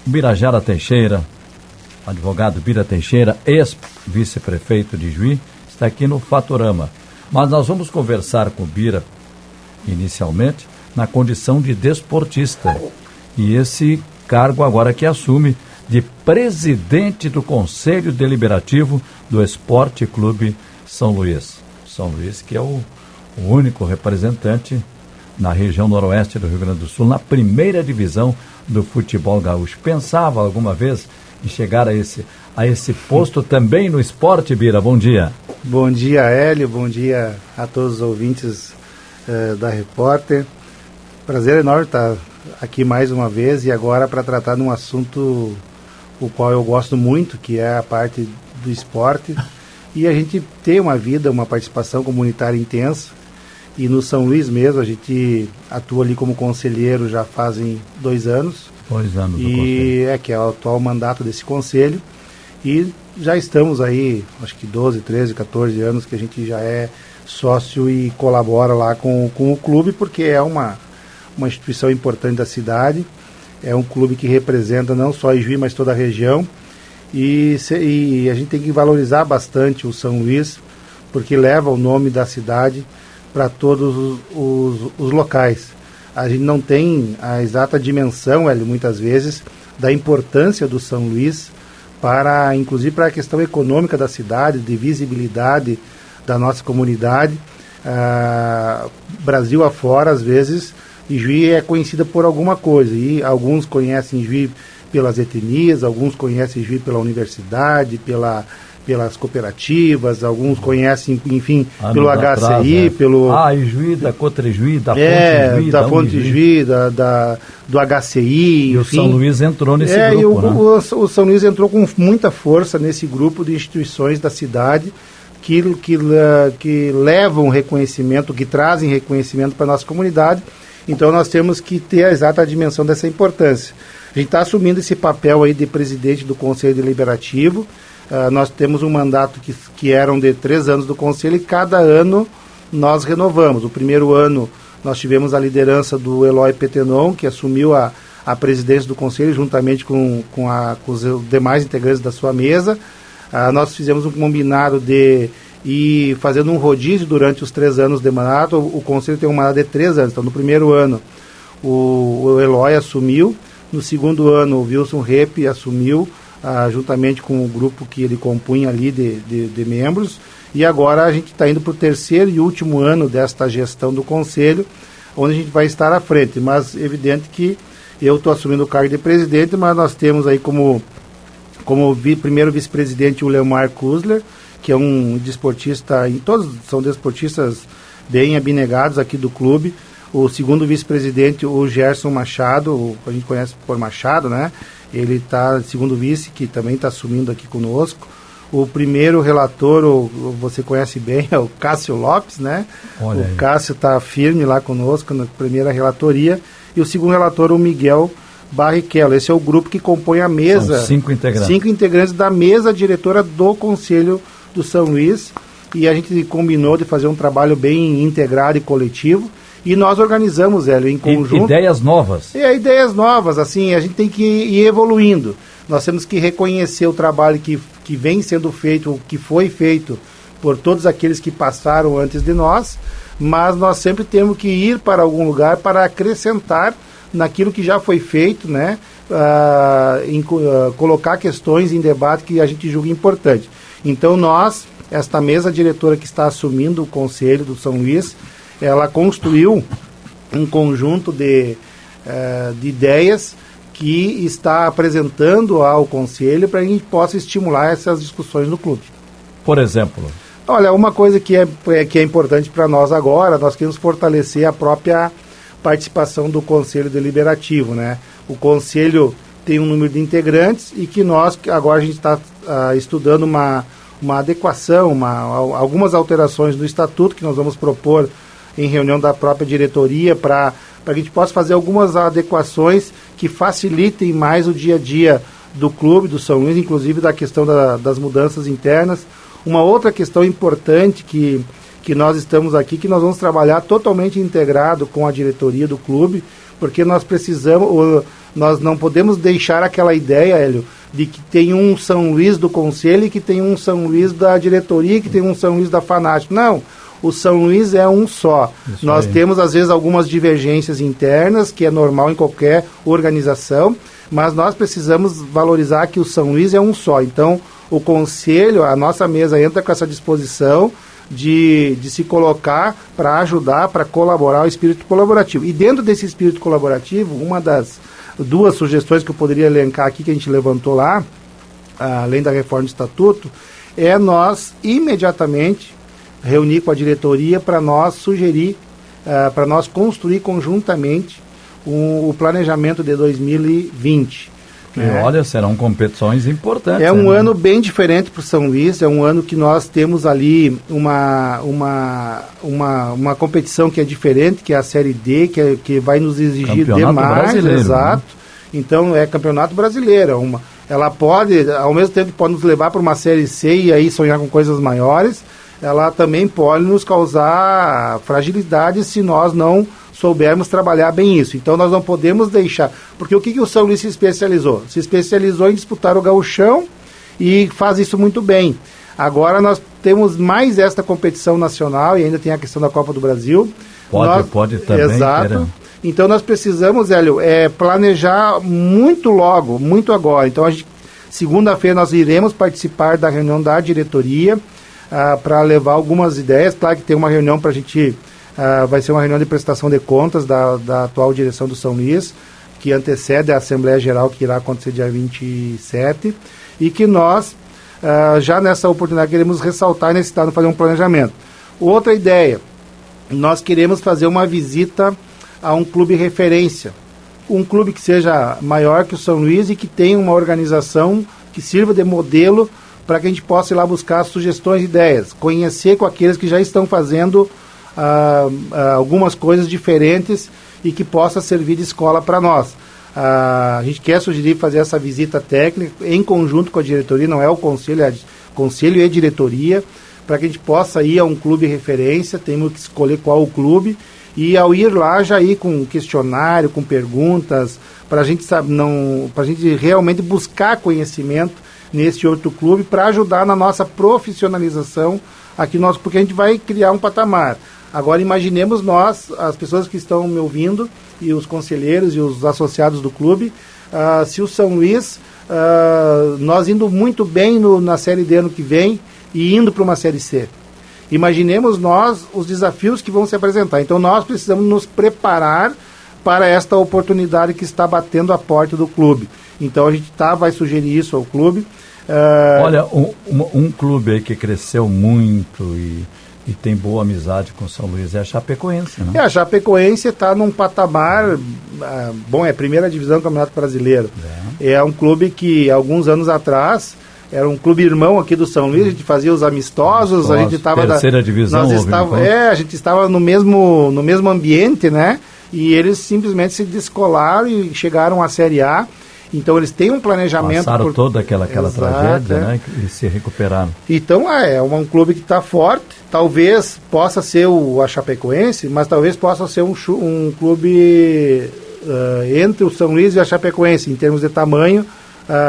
Birajara Teixeira, advogado Bira Teixeira, ex-vice-prefeito de Juí, está aqui no Fatorama. Mas nós vamos conversar com o Bira, inicialmente, na condição de desportista. E esse cargo agora que assume de presidente do Conselho Deliberativo do Esporte Clube São Luís. São Luís, que é o único representante na região noroeste do Rio Grande do Sul, na primeira divisão do futebol gaúcho. Pensava alguma vez em chegar a esse posto também no esporte, Bira? Bom dia. Bom dia, Hélio. Bom dia a todos os ouvintes da Repórter. Prazer enorme estar aqui mais uma vez e agora para tratar de um assunto o qual eu gosto muito, que é a parte do esporte. E a gente tem uma vida, uma participação comunitária intensa. E no São Luís mesmo, a gente atua ali como conselheiro já fazem 2 anos. 2 anos do conselho. Que é o atual mandato desse conselho. E já estamos aí, acho que 12, 13, 14 anos que a gente já é sócio e colabora lá com o clube, porque é uma instituição importante da cidade. É um clube que representa não só Ijuí, mas toda a região. E a gente tem que valorizar bastante o São Luís, porque leva o nome da cidade para todos os locais. A gente não tem a exata dimensão, muitas vezes, da importância do São Luís, inclusive para a questão econômica da cidade, de visibilidade da nossa comunidade. Brasil afora, às vezes, Ijuí é conhecida por alguma coisa, e alguns conhecem Ijuí pelas etnias, alguns conhecem Ijuí pela universidade, pelas cooperativas, alguns conhecem, enfim, pelo HCI, pelo... Ijuí, da Cotrejuí, da Fonte Ijuí, da Fonte Ijuí, do HCI, e enfim. O São Luís entrou nesse grupo, né? O São Luís entrou com muita força nesse grupo de instituições da cidade que levam reconhecimento, que trazem reconhecimento para a nossa comunidade. Então nós temos que ter a exata dimensão dessa importância. A gente está assumindo esse papel aí de presidente do Conselho Deliberativo. Nós temos um mandato que eram de 3 anos do Conselho e cada ano nós renovamos. O primeiro ano nós tivemos a liderança do Eloy Petenon, que assumiu a presidência do Conselho juntamente com os demais integrantes da sua mesa. Nós fizemos um combinado de ir fazendo um rodízio durante os 3 anos de mandato. O Conselho tem um mandato de 3 anos, então no primeiro ano o Eloy assumiu, no segundo ano o Wilson Repe assumiu, juntamente com o grupo que ele compunha ali de membros, e agora a gente está indo para o 3º e último ano desta gestão do Conselho, onde a gente vai estar à frente, mas evidente que eu estou assumindo o cargo de presidente, mas nós temos aí como primeiro vice-presidente o Leomar Kuzler, que é um desportista, todos são desportistas bem abnegados aqui do clube. O segundo vice-presidente, o Gerson Machado, a gente conhece por Machado, né? Ele está segundo vice, que também está assumindo aqui conosco. O primeiro relator, você conhece bem, é o Cássio Lopes, né? Olha aí. O Cássio está firme lá conosco na primeira relatoria. E o segundo relator, o Miguel Barrichello. Esse é o grupo que compõe a mesa. São 5 integrantes. 5 integrantes da mesa diretora do Conselho do São Luís. E a gente combinou de fazer um trabalho bem integrado e coletivo. E nós organizamos, Hélio, em conjunto... Ideias novas. Ideias novas, assim, a gente tem que ir evoluindo. Nós temos que reconhecer o trabalho que vem sendo feito, que foi feito por todos aqueles que passaram antes de nós, mas nós sempre temos que ir para algum lugar para acrescentar naquilo que já foi feito, né? Colocar questões em debate que a gente julga importante. Então esta mesa diretora que está assumindo o Conselho do São Luís, ela construiu um conjunto de ideias que está apresentando ao Conselho para que a gente possa estimular essas discussões no clube. Por exemplo? Olha, uma coisa que é importante para nós agora, nós queremos fortalecer a própria participação do Conselho Deliberativo, né? O Conselho tem um número de integrantes e que agora a gente está estudando uma adequação, algumas alterações do Estatuto que nós vamos propor em reunião da própria diretoria para que a gente possa fazer algumas adequações que facilitem mais o dia a dia do clube, do São Luís, inclusive da questão das mudanças internas. Uma outra questão importante que nós estamos aqui, que nós vamos trabalhar totalmente integrado com a diretoria do clube, porque nós precisamos, Nós não podemos deixar aquela ideia, Hélio, de que tem um São Luís do Conselho, que tem um São Luís da diretoria, que tem um São Luís da Fanático. Não, o São Luís é um só. Isso Nós aí. temos, às vezes, algumas divergências internas, que é normal em qualquer organização, mas nós precisamos valorizar que o São Luís é um só. Então, o Conselho, a nossa mesa entra com essa disposição de se colocar para ajudar, para colaborar, o espírito colaborativo. E dentro desse espírito colaborativo, uma das duas sugestões que eu poderia elencar aqui, que a gente levantou lá, além da reforma do estatuto, é nós imediatamente reunir com a diretoria para nós sugerir, para nós construir conjuntamente o planejamento de 2020. E olha, serão competições importantes. É um ano bem diferente para o São Luís, é um ano que nós temos ali uma competição que é diferente, que é a Série D, que vai nos exigir Campeonato demais. brasileiro, Exato. Né? Então é Campeonato Brasileiro. Ela pode, ao mesmo tempo que pode nos levar para uma Série C e aí sonhar com coisas maiores, ela também pode nos causar fragilidade se nós não soubermos trabalhar bem isso. Então nós não podemos deixar, porque o que o São Luís se especializou? Se especializou em disputar o gauchão e faz isso muito bem. Agora nós temos mais esta competição nacional e ainda tem a questão da Copa do Brasil. Pode também. Exato. Então nós precisamos, Hélio, planejar muito logo, muito agora. Então segunda-feira nós iremos participar da reunião da diretoria para levar algumas ideias. Claro que tem uma reunião para a gente... vai ser uma reunião de prestação de contas da atual direção do São Luís, que antecede a Assembleia Geral que irá acontecer dia 27, e que nós, já nessa oportunidade, queremos ressaltar a necessidade de fazer um planejamento. Outra ideia, nós queremos fazer uma visita a um clube referência, um clube que seja maior que o São Luís e que tenha uma organização que sirva de modelo para que a gente possa ir lá buscar sugestões e ideias, conhecer com aqueles que já estão fazendo algumas coisas diferentes e que possa servir de escola para nós. A gente quer sugerir fazer essa visita técnica em conjunto com a diretoria, não é o conselho, é conselho e diretoria, para que a gente possa ir a um clube referência. Temos que escolher qual o clube, e ao ir lá já ir com questionário, com perguntas, para a gente realmente buscar conhecimento nesse outro clube, para ajudar na nossa profissionalização aqui, porque a gente vai criar um patamar. Agora imaginemos nós, as pessoas que estão me ouvindo, e os conselheiros e os associados do clube, se o São Luís, nós indo muito bem na Série D ano que vem e indo para uma Série C. Imaginemos nós os desafios que vão se apresentar. Então nós precisamos nos preparar para esta oportunidade que está batendo a porta do clube. Então a gente vai sugerir isso ao clube. Olha, um clube aí que cresceu muito e tem boa amizade com o São Luís é a Chapecoense, né? A Chapecoense está num patamar, é a primeira divisão do Campeonato Brasileiro. É um clube que, alguns anos atrás, era um clube irmão aqui do São Luís, a gente fazia os amistosos, a gente estava... Terceira divisão, a gente estava no mesmo ambiente, né? E eles simplesmente se descolaram e chegaram à Série A. Então eles têm um planejamento... Passaram toda aquela tragédia, né? E se recuperaram. Então é um clube que está forte. Talvez possa ser a Chapecoense, mas talvez possa ser um clube entre o São Luís e a Chapecoense, em termos de tamanho,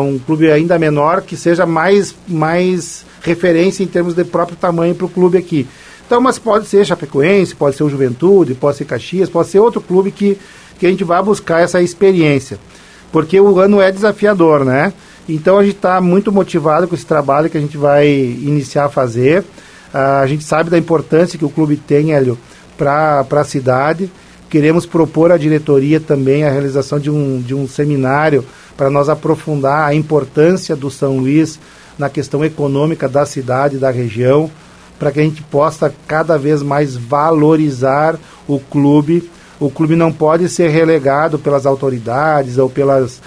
um clube ainda menor, que seja mais referência em termos de próprio tamanho para o clube aqui. Então, mas pode ser Chapecoense, pode ser o Juventude, pode ser Caxias, pode ser outro clube que a gente vai buscar essa experiência. Porque o ano é desafiador, né? Então a gente está muito motivado com esse trabalho que a gente vai iniciar a fazer. A gente sabe da importância que o clube tem, Hélio, para a cidade. Queremos propor à diretoria também a realização de um seminário para nós aprofundar a importância do São Luís na questão econômica da cidade, da região, para que a gente possa cada vez mais valorizar o clube. O clube não pode ser relegado pelas autoridades ou pelas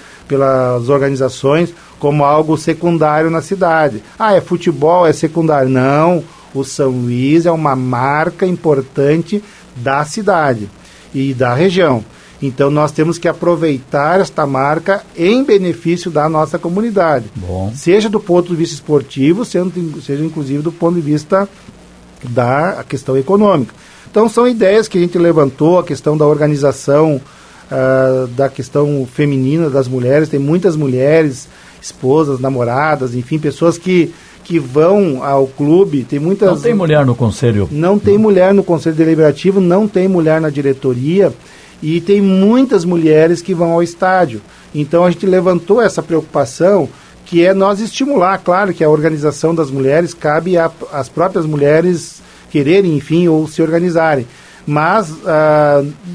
organizações como algo secundário na cidade. É futebol, é secundário. Não, o São Luís é uma marca importante da cidade e da região. Então nós temos que aproveitar esta marca em benefício da nossa comunidade. Bom. Seja do ponto de vista esportivo, seja inclusive do ponto de vista da questão econômica. Então são ideias que a gente levantou, a questão da organização da questão feminina das mulheres. Tem muitas mulheres, esposas, namoradas, enfim, pessoas que vão ao clube. Tem muitas... Não tem mulher no conselho? Não tem mulher no conselho deliberativo, não tem mulher na diretoria, e tem muitas mulheres que vão ao estádio. Então a gente levantou essa preocupação, que é nós estimular. Claro que a organização das mulheres cabe às próprias mulheres quererem, enfim, ou se organizarem. Mas,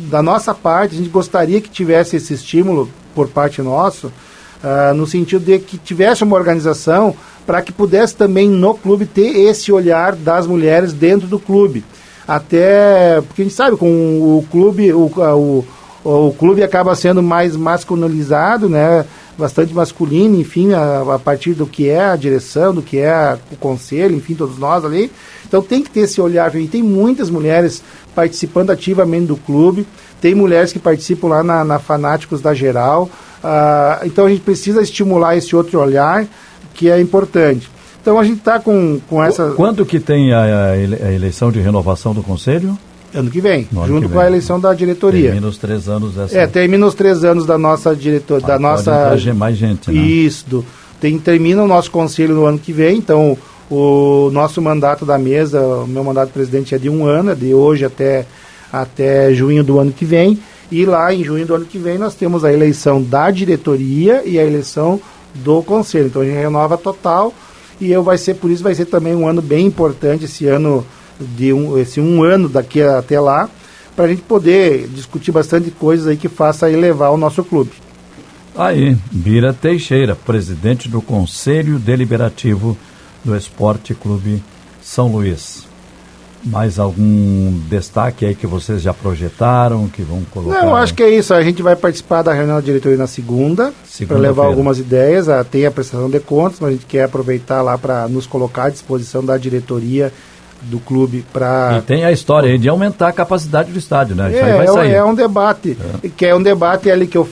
da nossa parte, a gente gostaria que tivesse esse estímulo por parte nosso, no sentido de que tivesse uma organização para que pudesse também no clube ter esse olhar das mulheres dentro do clube. Até porque a gente sabe, com o clube, o clube acaba sendo mais masculinizado, né? Bastante masculino, enfim, a partir do que é a direção, do que é o conselho, enfim, todos nós ali. Então tem que ter esse olhar. E tem muitas mulheres participando ativamente do clube, tem mulheres que participam lá na Fanáticos da Geral. Então a gente precisa estimular esse outro olhar, que é importante. Então a gente está com essa... Quando que tem a eleição de renovação do Conselho? Ano que vem, junto com a eleição da diretoria. Termina os 3 anos dessa... termina os 3 anos da nossa diretoria, da nossa... Pode mais gente, né? Isso. Termina o nosso conselho no ano que vem, então o nosso mandato da mesa, o meu mandato de presidente é de 1 ano, é de hoje até junho do ano que vem, e lá em junho do ano que vem nós temos a eleição da diretoria e a eleição do conselho. Então a gente renova total, e por isso vai ser também um ano bem importante esse ano, esse um ano daqui até lá, para a gente poder discutir bastante coisas aí que faça elevar o nosso clube. Aí, Bira Teixeira, presidente do Conselho Deliberativo do Esporte Clube São Luís. Mais algum destaque aí que vocês já projetaram, que vão colocar? Não, acho que é isso. A gente vai participar da reunião da diretoria na segunda para levar algumas ideias. Tem a prestação de contas, mas a gente quer aproveitar lá para nos colocar à disposição da diretoria do clube para... E tem a história aí de aumentar a capacidade do estádio, né? Isso aí vai sair. É um debate, que é um debate ali que eu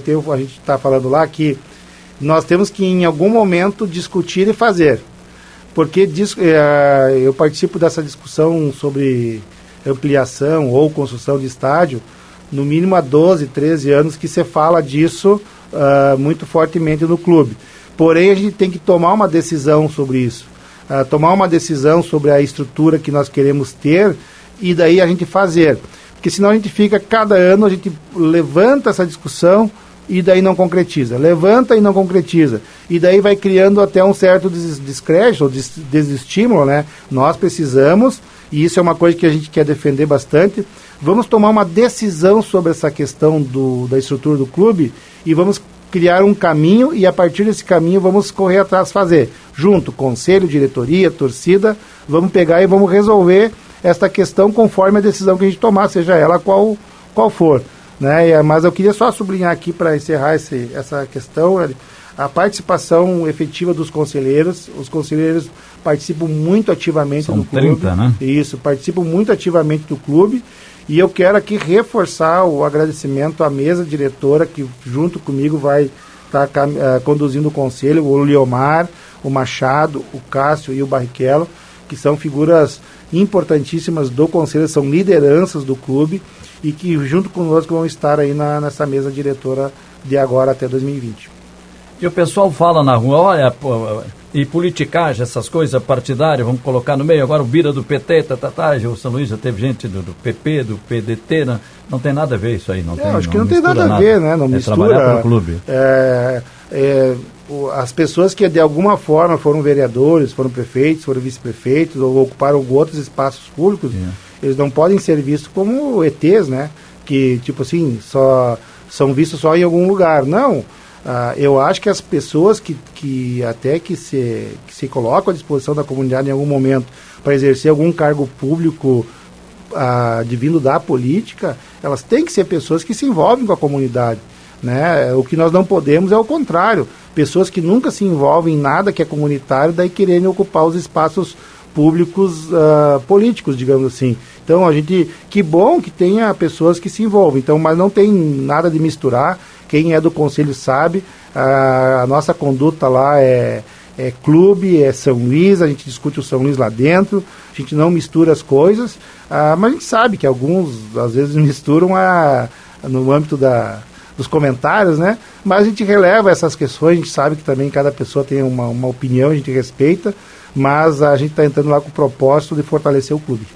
tenho, a gente está falando lá, que nós temos que em algum momento discutir e fazer. Porque eu participo dessa discussão sobre ampliação ou construção de estádio, no mínimo há 12, 13 anos que se fala disso muito fortemente no clube. Porém, a gente tem que tomar uma decisão sobre isso. Tomar uma decisão sobre a estrutura que nós queremos ter e daí a gente fazer. Porque senão a gente fica, cada ano a gente levanta essa discussão e daí não concretiza. Levanta e não concretiza. E daí vai criando até um certo descrédito, desestímulo, né? Nós precisamos, e isso é uma coisa que a gente quer defender bastante, vamos tomar uma decisão sobre essa questão da estrutura do clube e vamos criar um caminho, e a partir desse caminho vamos correr atrás, fazer junto, conselho, diretoria, torcida, vamos pegar e vamos resolver esta questão conforme a decisão que a gente tomar, seja ela qual for, né? Mas eu queria só sublinhar aqui para encerrar essa questão, a participação efetiva dos conselheiros. Os conselheiros participam muito ativamente do clube. 30, né? Isso, participam muito ativamente do clube. E eu quero aqui reforçar o agradecimento à mesa diretora, que junto comigo vai estar conduzindo o conselho, o Leomar, o Machado, o Cássio e o Barrichello, que são figuras importantíssimas do conselho, são lideranças do clube e que junto conosco vão estar aí nessa mesa diretora de agora até 2020. E o pessoal fala na rua, olha, e politicagem, essas coisas partidárias, vamos colocar no meio, agora o Bira do PT, o São Luís já teve gente do PP, do PDT, né? Não tem nada a ver isso aí, não tem? Acho que não tem nada a ver, né? Não mistura. Trabalhar para o clube. As pessoas que de alguma forma foram vereadores, foram prefeitos, foram vice-prefeitos ou ocuparam outros espaços públicos, eles não podem ser vistos como ETs, né? Que, tipo assim, só são vistos só em algum lugar. Não. Eu acho que as pessoas que se colocam à disposição da comunidade em algum momento para exercer algum cargo público advindo da política, elas têm que ser pessoas que se envolvem com a comunidade, né? O que nós não podemos é o contrário, pessoas que nunca se envolvem em nada que é comunitário, daí querendo ocupar os espaços públicos políticos, digamos assim. Então, que bom que tenha pessoas que se envolvem, então, mas não tem nada de misturar. Quem é do conselho sabe, a nossa conduta lá é clube, é São Luís, a gente discute o São Luís lá dentro, a gente não mistura as coisas, mas a gente sabe que alguns às vezes misturam no âmbito dos comentários, né? Mas a gente releva essas questões, a gente sabe que também cada pessoa tem uma opinião, a gente respeita, mas a gente está entrando lá com o propósito de fortalecer o clube.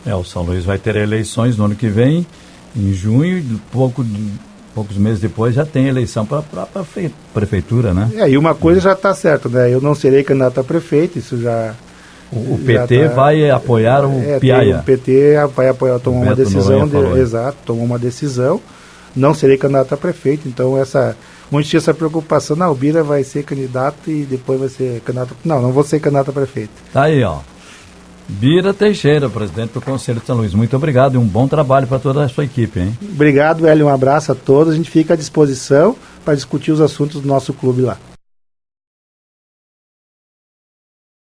O São Luís vai ter eleições no ano que vem, em junho, e poucos meses depois já tem eleição para a prefeitura, né? E uma coisa já está certa, né? Eu não serei candidato a prefeito, isso já... O PT vai apoiar o Piaia. O PT vai apoiar, tomou uma decisão, exato, tomou uma decisão, não serei candidato a prefeito, então muitos tinham essa preocupação, o Bira vai ser candidato e depois vai ser candidato, não vou ser candidato a prefeito. Tá aí, Bira Teixeira, presidente do Conselho de São Luís, muito obrigado e um bom trabalho para toda a sua equipe, hein? Obrigado, Hélio, um abraço a todos, a gente fica à disposição para discutir os assuntos do nosso clube lá.